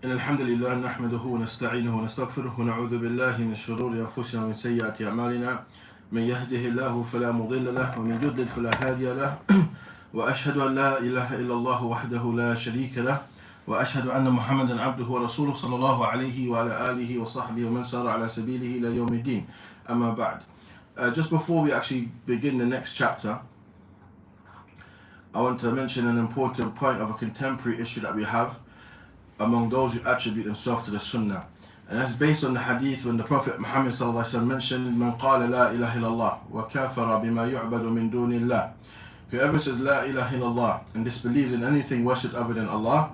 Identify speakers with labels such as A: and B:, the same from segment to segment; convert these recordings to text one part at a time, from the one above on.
A: إن الحمد لله نحمده ونستعينه ونستغفره ونعوذ بالله من شرور أنفسنا ومن سيئات أعمالنا من يهده الله فلا مضل له ومن يضلل فلا هادي له وأشهد أن لا إله إلا الله وحده لا شريك له وأشهد أن محمدا عبده ورسوله صلى الله عليه وعلى آله وصحبه ومن سار على سبيله إلى يوم الدين. أما بعد. Just before we actually begin the next chapter, I want to mention an important point of a contemporary issue that we have among those who attribute themselves to the Sunnah. And that's based on the hadith when the Prophet Muhammad mentioned, "Man qala la ilaha illallah wa kafara bima yu'badu min dunillah." Whoever says la ilaha illallah and disbelieves in anything worshipped other than Allah,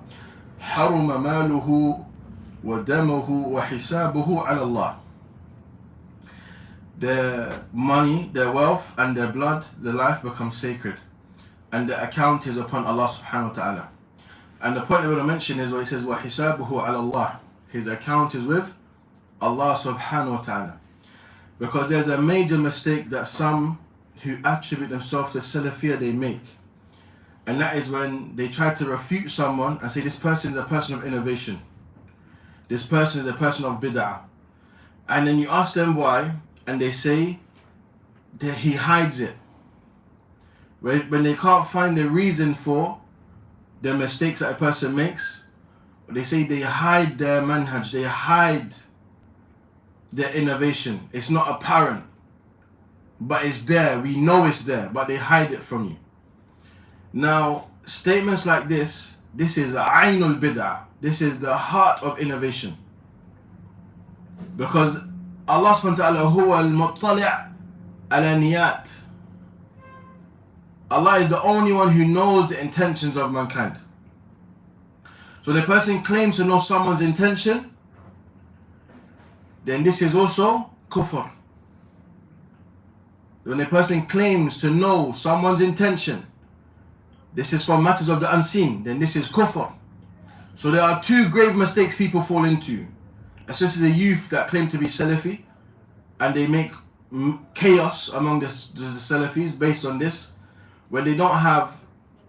A: haruma maluhu wa damuhu wa hisabuhu ala Allah. Their money, their wealth and their blood, their life becomes sacred, and the account is upon Allah subhanahu wa ta'ala. And the point I want to mention is what he says, وَحِسَابُهُ عَلَى اللَّهِ. His account is with Allah subhanahu wa ta'ala. Because there's a major mistake that some who attribute themselves to Salafiyah they make. And that is when they try to refute someone and say this person is a person of innovation. This person is a person of bid'ah. And then you ask them why, and they say that he hides it. When they can't find the reason for the mistakes that a person makes, they say they hide their manhaj, they hide their innovation. It's not apparent, but it's there. We know it's there, but they hide it from you. Now, statements like this is Ainul Bid'ah. This is the heart of innovation. Because Allah subhanahu wa ta'ala huwa al-muttali' ala niyat. Allah is the only one who knows the intentions of mankind. So when a person claims to know someone's intention, then this is also kufr. When a person claims to know someone's intention, this is for matters of the unseen, then this is kufr. So there are two grave mistakes people fall into, especially the youth that claim to be Salafi, and they make chaos among the Salafis based on this. When they don't have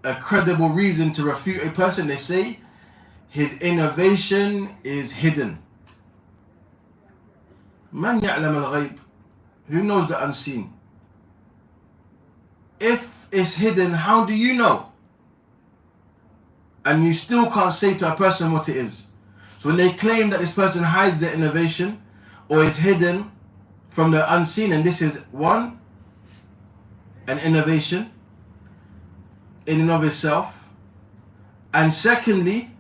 A: a credible reason to refute a person, they say his innovation is hidden. Man ya'lam al-ghayb? Who knows the unseen? If it's hidden, how do you know? And you still can't say to a person what it is. So when they claim that this person hides their innovation or is hidden from the unseen, and this is one, an innovation in and of itself, and secondly,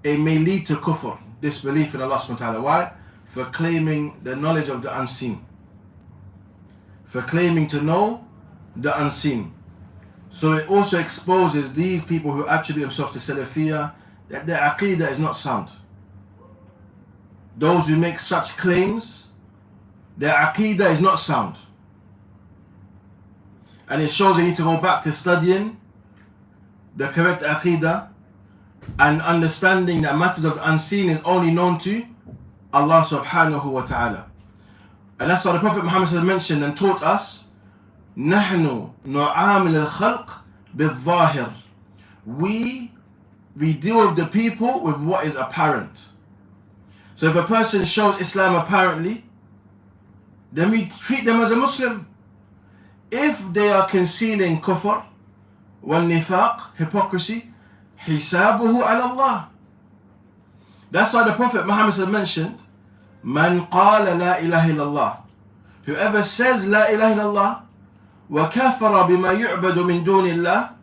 A: it may lead to kufr, disbelief in Allah subhanahu wa ta'ala. Why? For claiming the knowledge of the unseen, for claiming to know the unseen. So it also exposes these people who attribute themselves to Salafiyah that their aqidah is not sound. Those who make such claims, their aqidah is not sound. And it shows they need to go back to studying the correct aqidah and understanding that matters of the unseen is only known to Allah subhanahu wa ta'ala. And that's why the Prophet Muhammad mentioned and taught us, نَحْنُ نُعَامِلُ الْخَلْقِ بِالظَّاهِرِ. We deal with the people with what is apparent. So if a person shows Islam apparently, then we treat them as a Muslim. If they are concealing kufr, wal nifaq, hypocrisy, hisabuhu ala Allah. That's why the Prophet Muhammad mentioned, Man qala la ilaha illallah. Whoever says la ilaha illallah, wa kafara bima yu'badu min dunillah,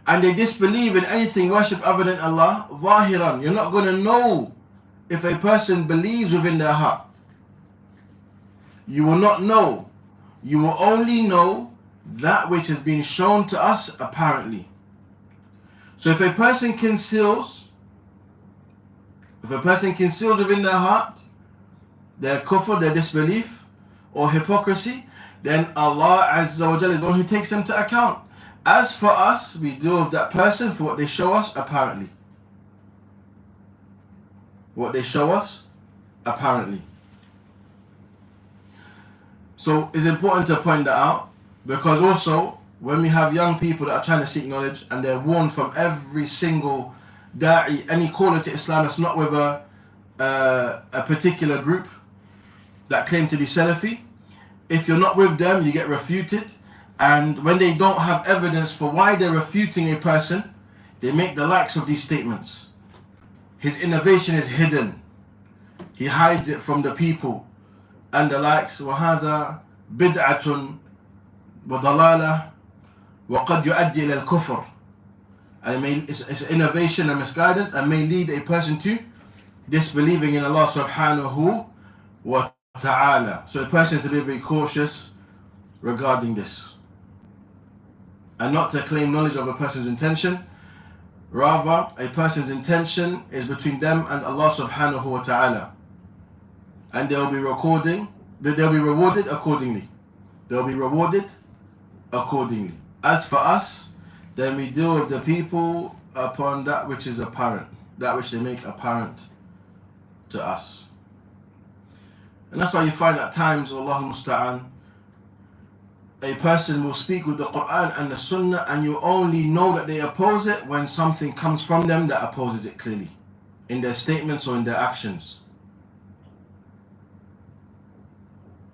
A: and they disbelieve in anything worshipped other than Allah, zahiran. You're not going to know if a person believes within their heart. You will not know. You will only know that which has been shown to us apparently. So if a person conceals within their heart their kufr, their disbelief or hypocrisy, then Allah Azza wa Jalla is the one who takes them to account. As for us, we deal with that person for what they show us apparently. What they show us apparently. So it's important to point that out, because also when we have young people that are trying to seek knowledge and they're warned from every single da'i, any caller to Islam that's not with a particular group that claim to be Salafi, if you're not with them, you get refuted. And when they don't have evidence for why they're refuting a person, they make the likes of these statements. His innovation is hidden. He hides it from the people. And the likes, وَهَذَا بِدْعَةٌ وَضَلَالَةٌ وَقَدْ يُؤَدِّي إِلَى الْكُفْرِ. And it's innovation and misguidance and may lead a person to disbelieving in Allah subhanahu wa ta'ala. So a person is to be very cautious regarding this. And not to claim knowledge of a person's intention. Rather, a person's intention is between them and Allah subhanahu wa ta'ala. And they'll be rewarded accordingly. They'll be rewarded accordingly. As for us, then we deal with the people upon that which is apparent, that which they make apparent to us. And that's why you find at times, Wallahu musta'an, a person will speak with the Quran and the Sunnah and you only know that they oppose it when something comes from them that opposes it clearly, in their statements or in their actions.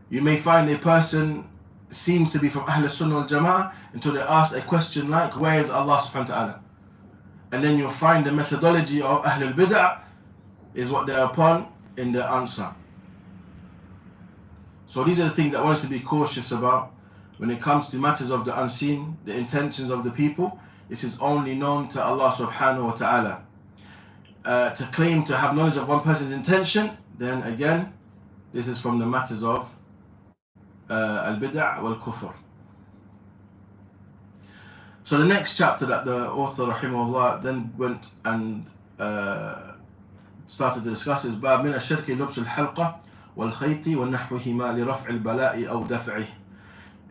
A: You may find a person seems to be from Ahl Sunnah wal Jama'ah until they ask a question like, where is Allah subhanahu wa ta'ala? And then you'll find the methodology of Ahl al-Bid'ah is what they're upon in their answer. So these are the things that I want us to be cautious about when it comes to matters of the unseen, the intentions of the people. This is only known to Allah subhanahu wa ta'ala. To claim to have knowledge of one person's intention, then again, this is from the matters of al-bid'ah wal-kufr. So the next chapter that the author rahimahullah then went and started to discuss is باب من الشرك لبس الحلقة والخيط ونحوهما لرفع البلاء أو دفعه.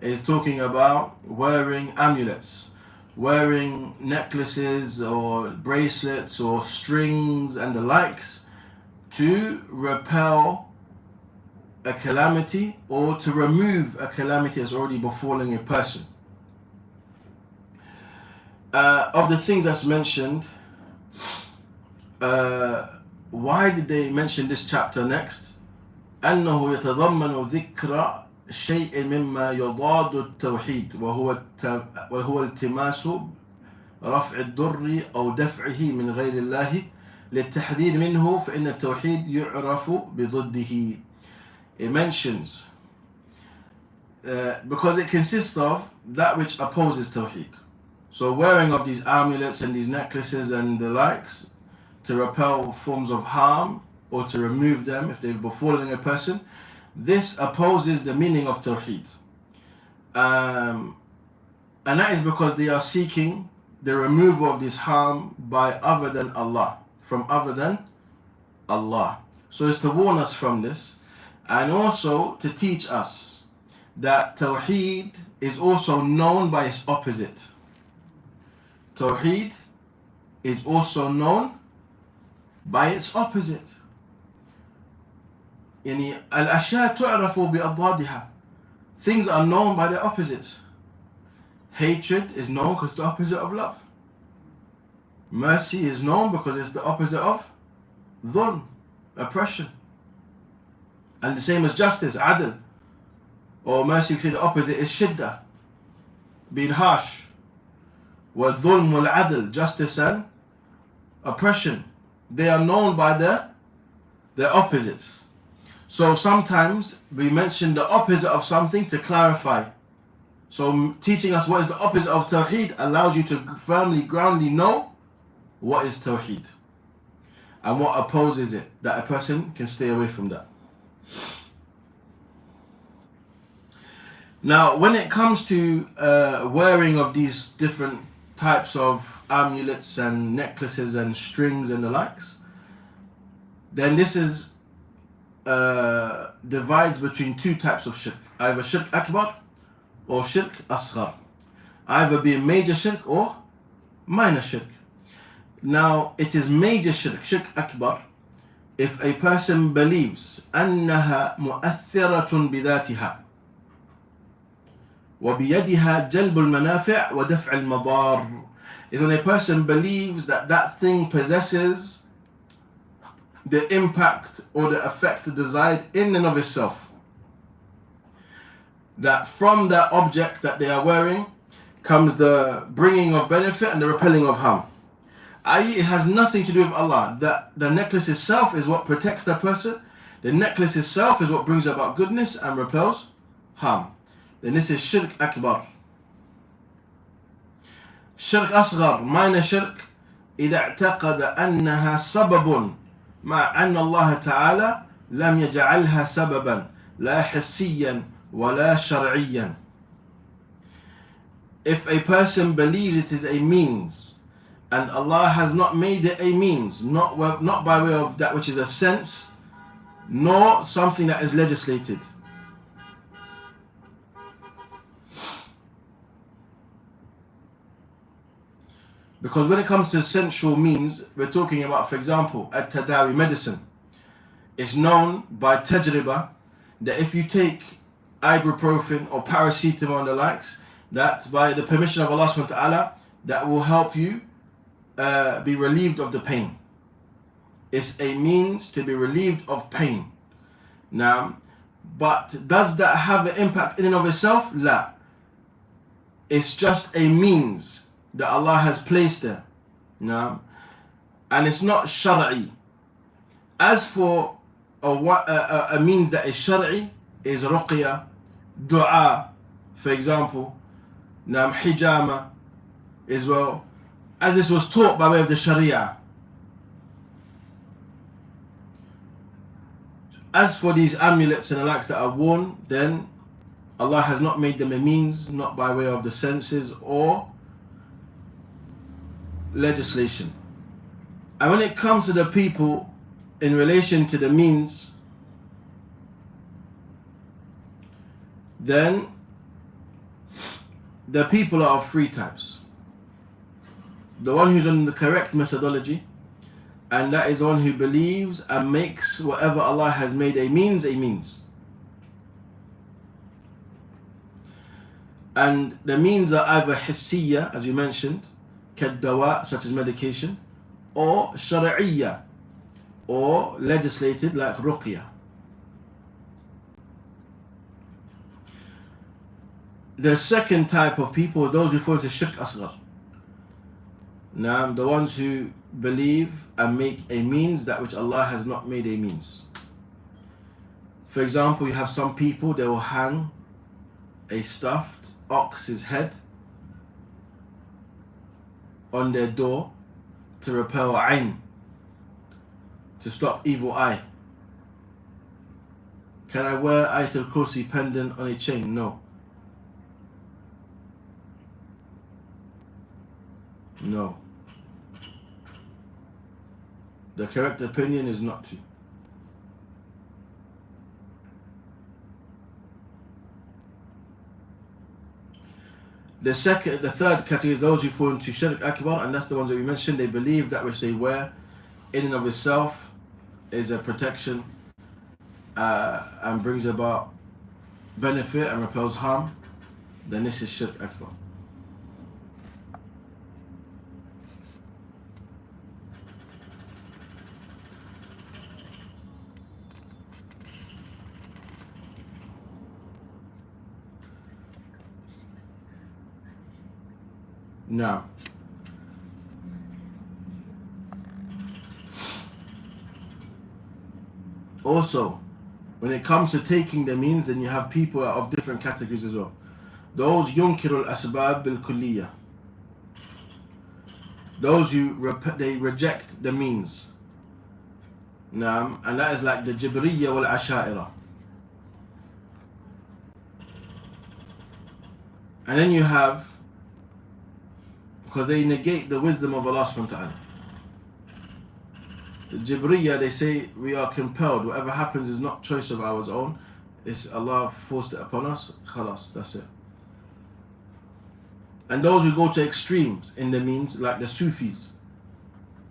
A: Is talking about wearing amulets, wearing necklaces or bracelets or strings and the likes to repel a calamity or to remove a calamity that's already befalling a person. Of the things that's mentioned, why did they mention this chapter next? أنه يتضمن ذكر شيء مما يضاد التوحيد وهو التماس رفع الضر أو دفعه من غير الله للتحذير منه فإن التوحيد يعرف بضده. It mentions because it consists of that which opposes tawheed. So wearing of these amulets and these necklaces and the likes to repel forms of harm or to remove them if they've befallen a person, this opposes the meaning of tawheed. And that is because they are seeking the removal of this harm by other than Allah, from other than Allah. So it's to warn us from this and also to teach us that tawheed is also known by its opposite. Tawheed is also known by its opposite. يعني الأشياء تعرف بأضدادها. Things are known by their opposites. Hatred is known because it's the opposite of love. Mercy is known because it's the opposite of dhulm, oppression. And the same as justice, adl. Or mercy, you say the opposite is shiddah, being harsh. Wal-dhulm wal-adl, justice and oppression. They are known by their opposites. So sometimes we mention the opposite of something to clarify. So teaching us what is the opposite of tawheed allows you to firmly, groundly know what is tawheed and what opposes it, that a person can stay away from that. Now, when it comes to wearing of these different types of amulets and necklaces and strings and the likes, then this is divides between two types of shirk, either shirk akbar or shirk asghar, either being major shirk or minor shirk. Now, it is major shirk, shirk akbar, if a person believes أنها مؤثرة بذاتها, وبيدها جلب المنافع ودفع المضار, is when a person believes that that thing possesses the impact or the effect desired in and of itself. That from that object that they are wearing comes the bringing of benefit and the repelling of harm. I.e., it has nothing to do with Allah. That the necklace itself is what protects the person. The necklace itself is what brings about goodness and repels harm. Then this is shirk akbar. Shirk asghar, minor shirk, إذا اعتقد أنها سبب مع أن الله تعالى لم يجعلها سببا لا حسيا ولا شرعيا. If a person believes it is a means and Allah has not made it a means, not by way of that which is a sense, nor something that is legislated. Because when it comes to sensual means, we're talking about, for example, at-tadawi, medicine. It's known by tajriba that if you take ibuprofen or paracetamol and the likes, that by the permission of Allah subhanahu wa ta'ala, that will help you be relieved of the pain. It's a means to be relieved of pain. Now, but does that have an impact in and of itself? La. It's just a means that Allah has placed there. Now, and it's not shar'i. As for a means that is shar'i, is ruqya, dua, for example, hijama as well, as this was taught by way of the sharia. As for these amulets and the likes that are worn, then Allah has not made them a means, not by way of the senses or legislation. And when it comes to the people in relation to the means, then the people are of three types. The one who's on the correct methodology, and that is the one who believes and makes whatever Allah has made a means, a means. And the means are either hissiyya, as we mentioned, kaddawa, such as medication, or shar'iyya, or legislated like ruqya. The second type of people are those who fall into shirk asghar. Now, the ones who believe and make a means that which Allah has not made a means. For example, you have some people, they will hang a stuffed ox's head on their door to repel ayn, to stop evil eye. Can I wear Ayatul Kursi pendant on a chain? No. No. The correct opinion is not to. The third category is those who fall into shirk akbar, and that's the ones that we mentioned. They believe that which they wear in and of itself is a protection and brings about benefit and repels harm. Then this is shirk akbar. Now, also, when it comes to taking the means, then you have people of different categories as well. Those yunkirul asbab bil kulliyah. Those who they reject the means. Now, and that is like the Jibriyya wal Asha'ira. And then you have, because they negate the wisdom of Allah subhanahu wa ta'ala. The Jibriyya, they say we are compelled, whatever happens is not choice of our own, it's Allah forced it upon us, khalas, that's it. And those who go to extremes in the means, like the Sufis,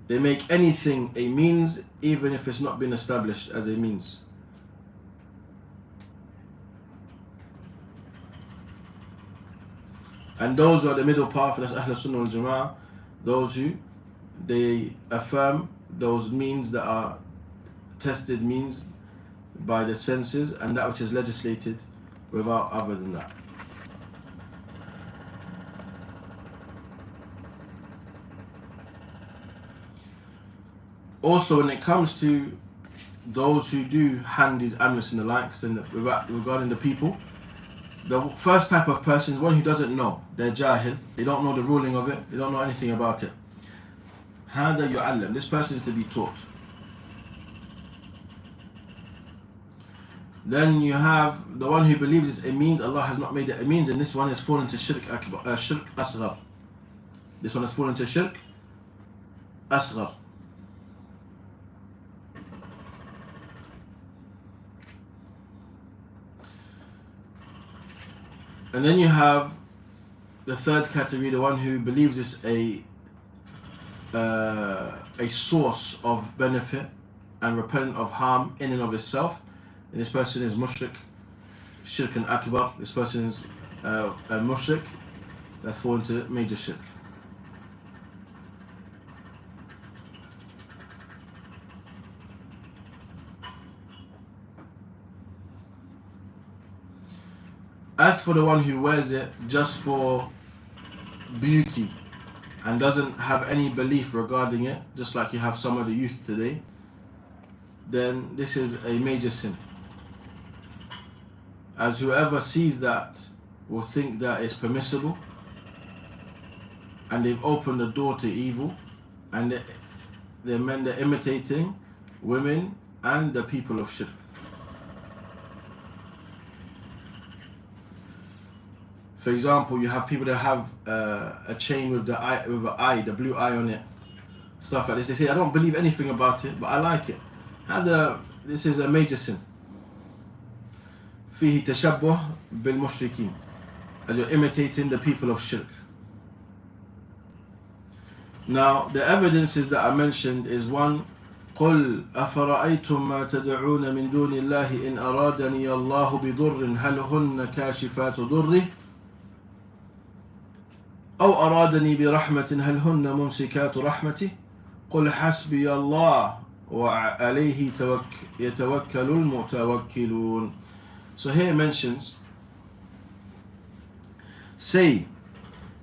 A: they make anything a means even if it's not been established as a means. And those who are the middle path, that's Ahl Sunnah wal Jama'ah, those who they affirm those means that are tested means by the senses and that which is legislated without other than that. Also, when it comes to those who do hand these amulets and the likes, and regarding the people, the first type of person is one who doesn't know. They're jahil. They don't know the ruling of it. They don't know anything about it. هذا يعلم. This person is to be taught. Then you have the one who believes it's a means. Allah has not made it a means, and this one has fallen to shirk akbar, shirk asghar. This one has fallen to shirk asghar. And then you have the third category, the one who believes it's a source of benefit and repellent of harm in and of itself. And this person is mushrik, shirk and akbar. This person is a mushrik that's fallen to major shirk. As for the one who wears it just for beauty and doesn't have any belief regarding it, just like you have some of the youth today, then this is a major sin. As whoever sees that will think that it's permissible, and they've opened the door to evil, and they're imitating women and the people of shirk. For example, you have people that have a chain with the blue eye on it, stuff like this. They say, I don't believe anything about it, but I like it. This is a major sin. فيه تشبه بالمشركين, as you're imitating the people of shirk. Now, the evidences that I mentioned is one, قل أفرأيتم ما تدعون من دون الله إن أرادني الله بضر هل هن كاشفات ضره أو أرادني برحمة هل هن ممسكات رحمته قل حسبي الله وعليه يتوكل المتوكلون. So here it mentions, say,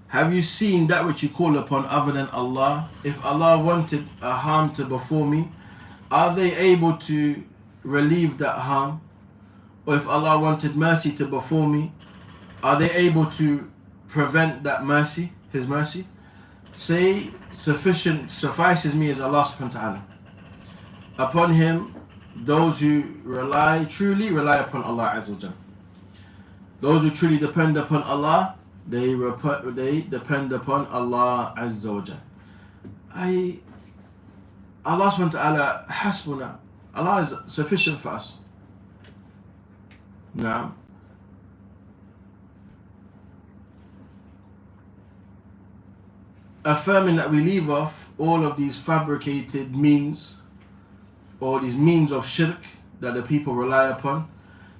A: have you seen that which you call upon other than Allah? If Allah wanted a harm to befall me, are they able to relieve that harm? Or if Allah wanted mercy to befall me, are they able to prevent that mercy, His mercy? Say, suffices me is Allah subhanahu wa ta'ala. Upon Him, those who truly rely upon Allah Azza wa Jal. Those who truly depend upon Allah, they depend upon Allah Azza wa Jal. Allah subhanahu wa ta'ala hasbuna. Allah is sufficient for us. Now, affirming that we leave off all of these fabricated means or these means of shirk that the people rely upon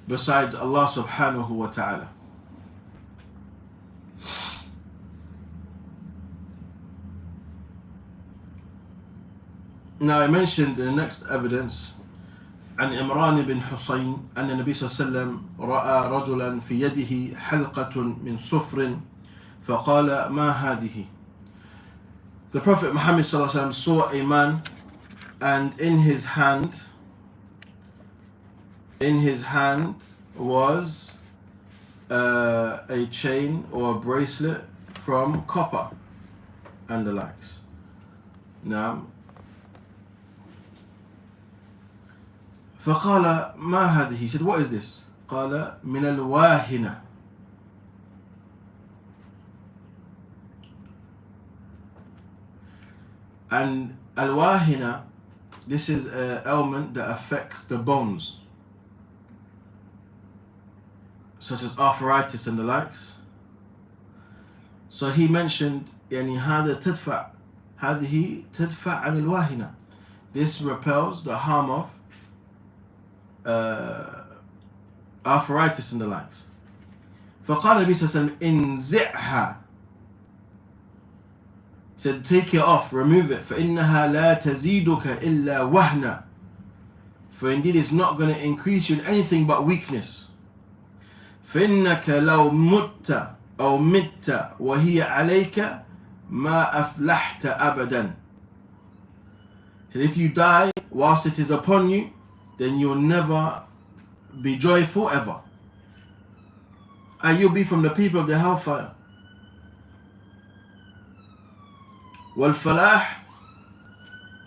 A: besides Allah subhanahu wa ta'ala. Now I mentioned in the next evidence عن عمران بن حسين أن النبي صلى الله عليه وسلم رأى رجلا في يده حلقة من صفر فقال ما هذه. The Prophet Muhammad صلى الله عليه وسلم saw a man, and in his hand was a chain or a bracelet from copper and the likes. Now, فقال ما هذه. He said, what is this? قال من الواهنة. And al-wahina, this is an ailment that affects the bones, such as arthritis and the likes. So he mentioned يعني هذا تدفع هذه تدفع عن الواهنة. This repels the harm of arthritis and the likes. فقال النبي صلى الله عليه وسلم انزعها. said, take it off, remove it. فَإِنَّهَا لَا تَزِيدُكَ إِلَّا وَهْنًا. For indeed it's not going to increase you in anything but weakness. فَإِنَّكَ لَوْ مُتَّ أَوْ مِتَّ وَهِيَ عَلَيْكَ مَا أَفْلَحْتَ أَبَدًا. And if you die whilst it is upon you, then you'll never be joyful ever. And you'll be from the people of the hellfire. وَالْفَلَاحُ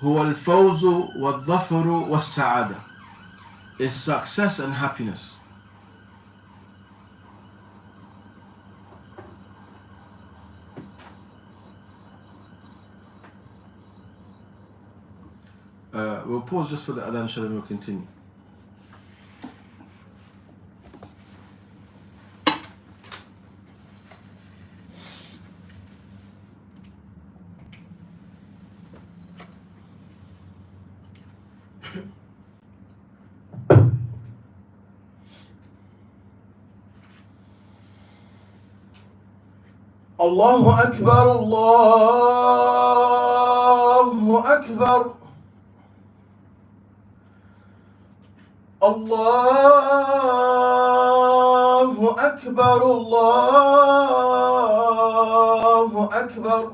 A: هُوَ الْفَوْزُ وَالظَّفَرُ وَالسَّعَادَةُ. Is success and happiness. We'll pause just for the adhan, inshallah, and we'll continue. Allahu Akbar, Allahu Akbar. Allahu Akbar, Allahu Akbar.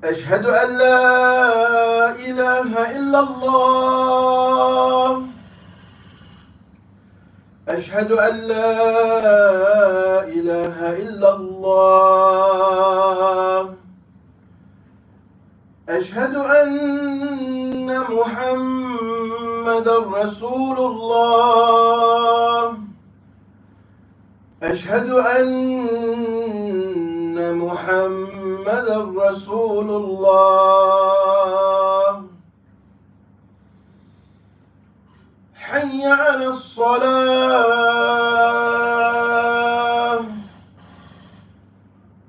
A: أشهد أن لا إله إلا الله. أشهد أن لا إله إلا الله. أشهد أن محمدا رسول الله. أشهد أن محمدا رسول الله. حي على الصلاة.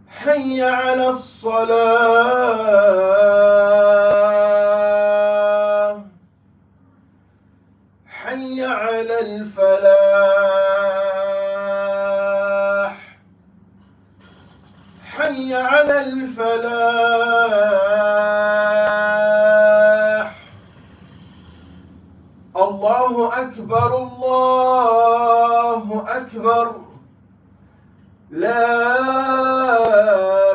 A: حي على الصلاة. حي على الفلاح. حي على الفلاح. الله أكبر، الله أكبر. لا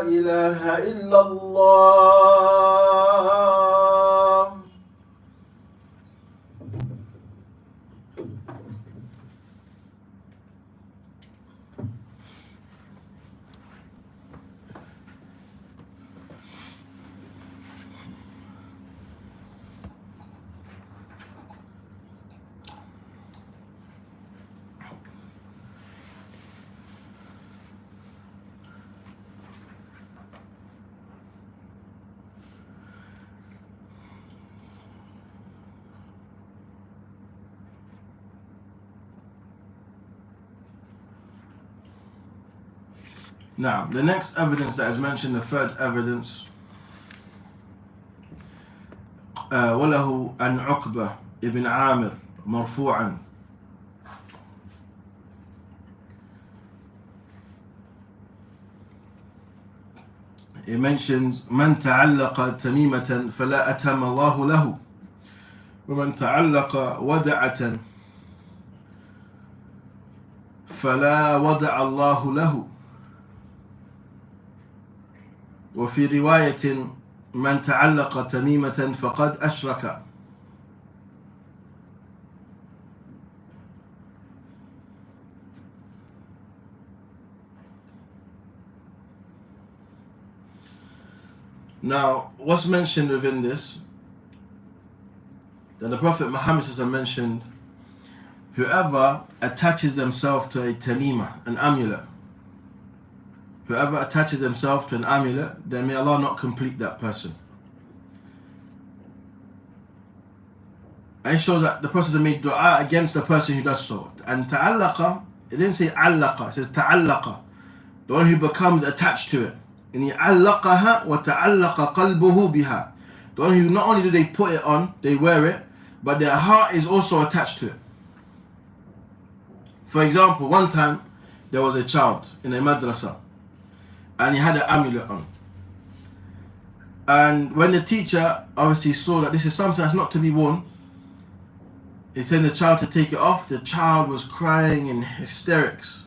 A: إله إلا الله. Now, the next evidence that is mentioned, the third evidence, وله عن عقبة ابن عامر مرفوعا. It mentions من تعلق تميمة فلا أتم الله له ومن تعلق ودعة فلا وضع الله له. وفي رواية من تعلق تميمة فقد أشرك. Now, what's mentioned within this, that the Prophet Muhammad mentioned, whoever attaches themselves to a tamima, an amulet, whoever attaches himself to an amulet, then may Allah not complete that person. And it shows that the Prophet made dua against the person who does so. And ta'allaqa, it didn't say allaqa, it says ta'allaqa, the one who becomes attached to it. And he allaqaha wa ta'allaqa qalbuhu biha, the one who not only do they put it on, they wear it, but their heart is also attached to it. For example, one time there was a child in a madrasa and he had an amulet on. And when the teacher obviously saw that this is something that's not to be worn, he sent the child to take it off. The child was crying in hysterics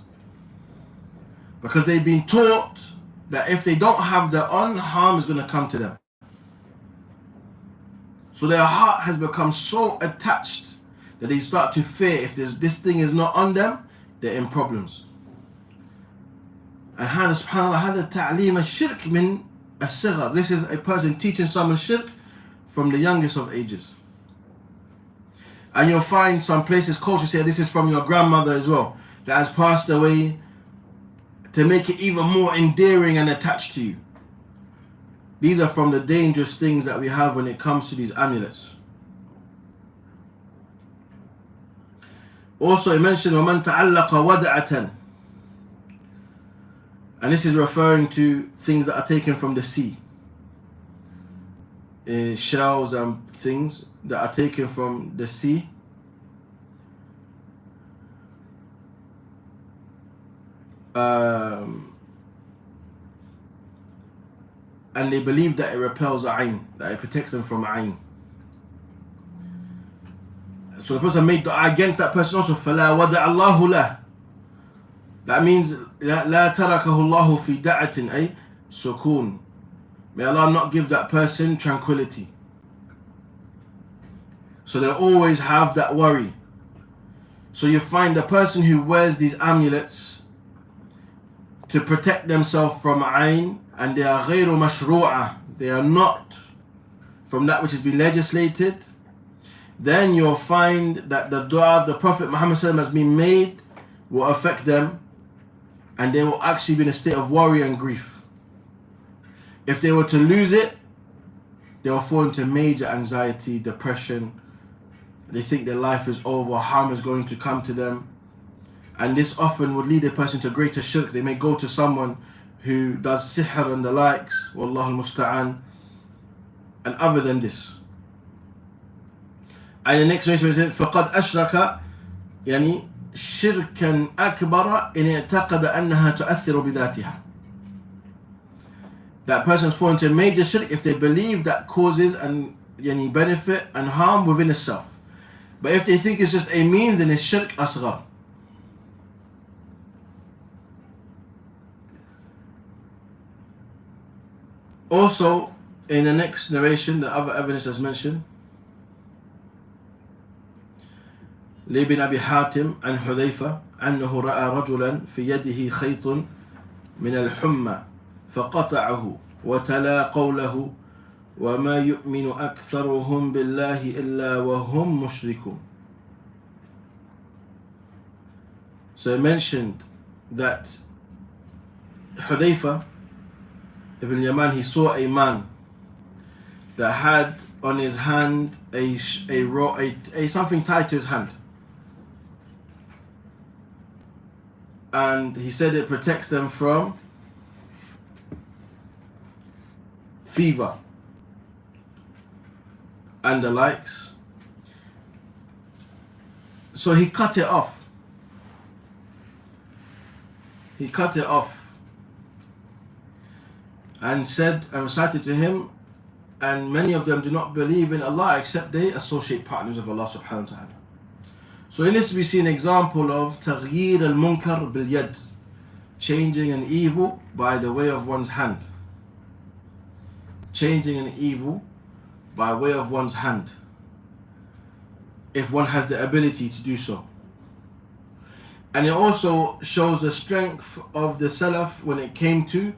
A: because they've been taught that if they don't have that on, harm is going to come to them. So their heart has become so attached that they start to fear if this thing is not on them, they're in problems. And هذا سبحان الله هذا تعليم الشرك من الصغر. This is a person teaching someone shirk from the youngest of ages. And you'll find some places cultures say this is from your grandmother as well, that has passed away, to make it even more endearing and attached to you. These are from the dangerous things that we have when it comes to these amulets. Also, he mentioned وَمَنْ تَعَلَّقَ وَدَعَةً, and this is referring to things that are taken from the sea, shells and things that are taken from the sea. And they believe that it repels ayn, that it protects them from ayn. So the person made dua against that person also. فَلَا وَدَعَ اللَّهُ لَهُ. That means لَا تَرَكَهُ اللَّهُ فِي دَعَةٍ أي سُكُونٍ. May Allah not give that person tranquility. So they always have that worry. So you find the person who wears these amulets to protect themselves from ayn, and they are غير مشروعة, they are not from that which has been legislated, then you'll find that the dua of the Prophet Muhammad has been made will affect them, and they will actually be in a state of worry and grief. If they were to lose it, they will fall into major anxiety, depression. They think their life is over, harm is going to come to them. And this often would lead a person to greater shirk. They may go to someone who does sihr and the likes, wallahu musta'an, and other than this. And the next verse says, فَقَدْ أَشْرَكَ يعني شِرْكًا أَكْبَرَ إِنْ اعْتَقَدَ أَنَّهَا تُؤَثِّرُ بِذَاتِهَا. That person is falling into a major shirk if they believe that causes and yani benefit and harm within itself. But if they think it's just a means, then it's shirk asghar. Also, in the next narration, the other evidence as mentioned, لابن أبي حاتم عن حذيفة أنه رأى رجلا في يده خيط من الحمى فقطعه وتلا قوله وما يؤمن أكثرهم بالله إلا وهم مشركون. So I mentioned that Hudayfa ibn Yaman, he saw a man that had on his hand a something tied to his hand, and he said it protects them from fever and the likes. So he cut it off. He cut it off and said and recited to him, and many of them do not believe in Allah except they associate partners with Allah subhanahu wa ta'ala. So in this we see an example of تغيير المنكر باليد, changing an evil by the way of one's hand. Changing an evil by way of one's hand, if one has the ability to do so. And it also shows the strength of the Salaf when it came to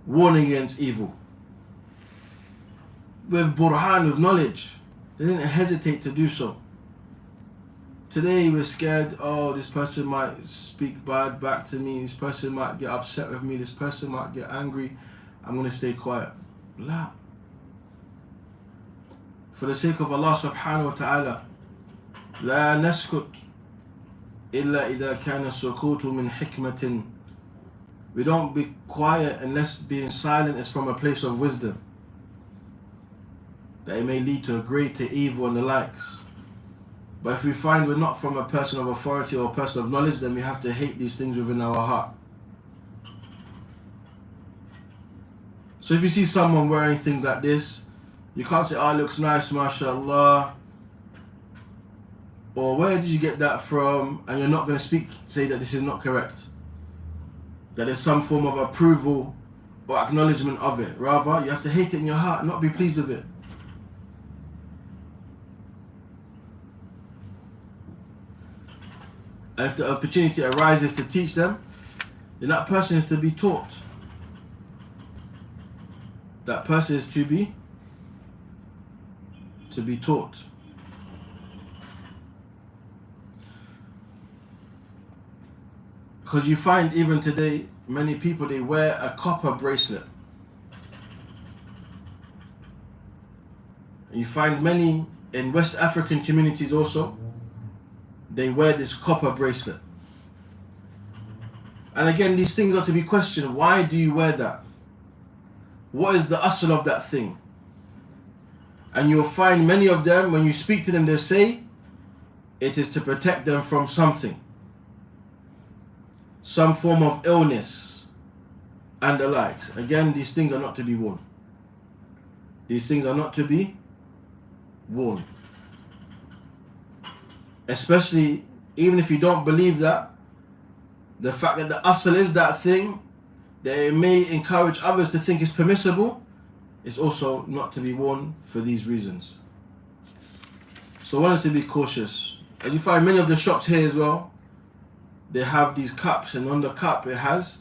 A: warning against evil. With burhan, with knowledge, they didn't hesitate to do so. Today we're scared, oh, this person might speak bad back to me, this person might get upset with me, this person might get angry, I'm going to stay quiet. La. For the sake of Allah subhanahu wa ta'ala, لا نسكت إلا إذا كان السكوت من حكمة. We don't be quiet unless being silent is from a place of wisdom. that it may lead to a greater evil and the likes. But if we find we're not from a person of authority or a person of knowledge, then we have to hate these things within our heart. So if you see someone wearing things like this, you can't say, oh, it looks nice, mashallah, or where did you get that from? And you're not going to say that this is not correct, that there's some form of approval or acknowledgement of it. Rather, you have to hate it in your heart and not be pleased with it. And if the opportunity arises to teach them, then that person is to be taught. That person is to be taught. Because you find even today, many people, they wear a copper bracelet. You find many in West African communities also, they wear this copper bracelet. And again, these things are to be questioned. Why do you wear that? What is the asl of that thing? And you'll find many of them, when you speak to them, they say it is to protect them from something, some form of illness and the likes. Again, these things are not to be worn. These things are not to be worn. Especially, even if you don't believe that, the fact that the asl is that thing, that it may encourage others to think it's permissible, is also not to be worn for these reasons. So one is to be cautious. As you find many of the shops here as well, they have these cups, and on the cup it has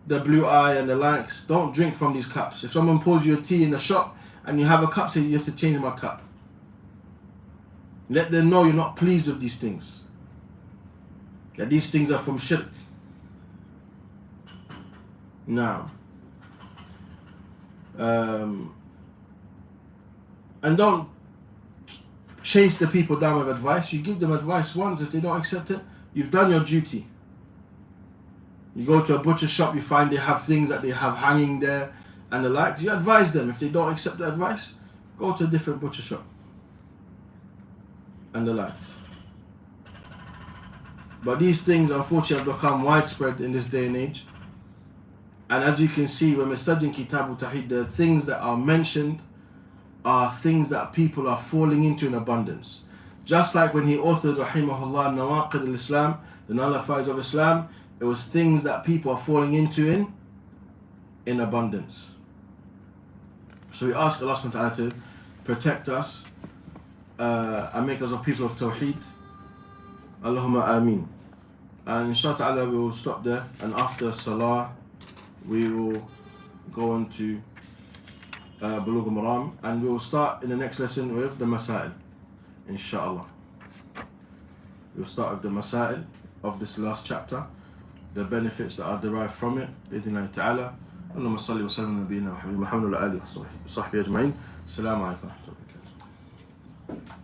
A: the blue eye and the likes. Don't drink from these cups. If someone pours you a tea in the shop and you have a cup, say you have to change my cup. Let them know you're not pleased with these things, that these things are from shirk. Now, and don't chase the people down with advice. You give them advice once. If they don't accept it, you've done your duty. You go to a butcher shop, you find they have things that they have hanging there and the likes. You advise them. If they don't accept the advice, go to a different butcher shop and the likes. But these things unfortunately have become widespread in this day and age. And as you can see, when we're studying Kitaab tawheed, the things that are mentioned are things that people are falling into in abundance. Just like when he authored, rahimahullah, Nawaqid al-Islam, the nullifiers of Islam, it was things that people are falling into in abundance. So we ask Allah subhanahu wa ta'ala to protect us and make us of people of tawheed. Allahumma ameen. And inshallah we will stop there, and after salah we will go on to Bulugh al-Maram, and we will start in the next lesson with the Masail, inshallah. We'll start with the Masail of this last chapter, the benefits that are derived from it, bi'idhnillahi ta'ala. Allahumma salli wa sallam ala nabiyyina Muhammad wa ala alihi wa sahbihi ajma'in. Assalamu alaikum wa rahmatullahi wa barakatuh.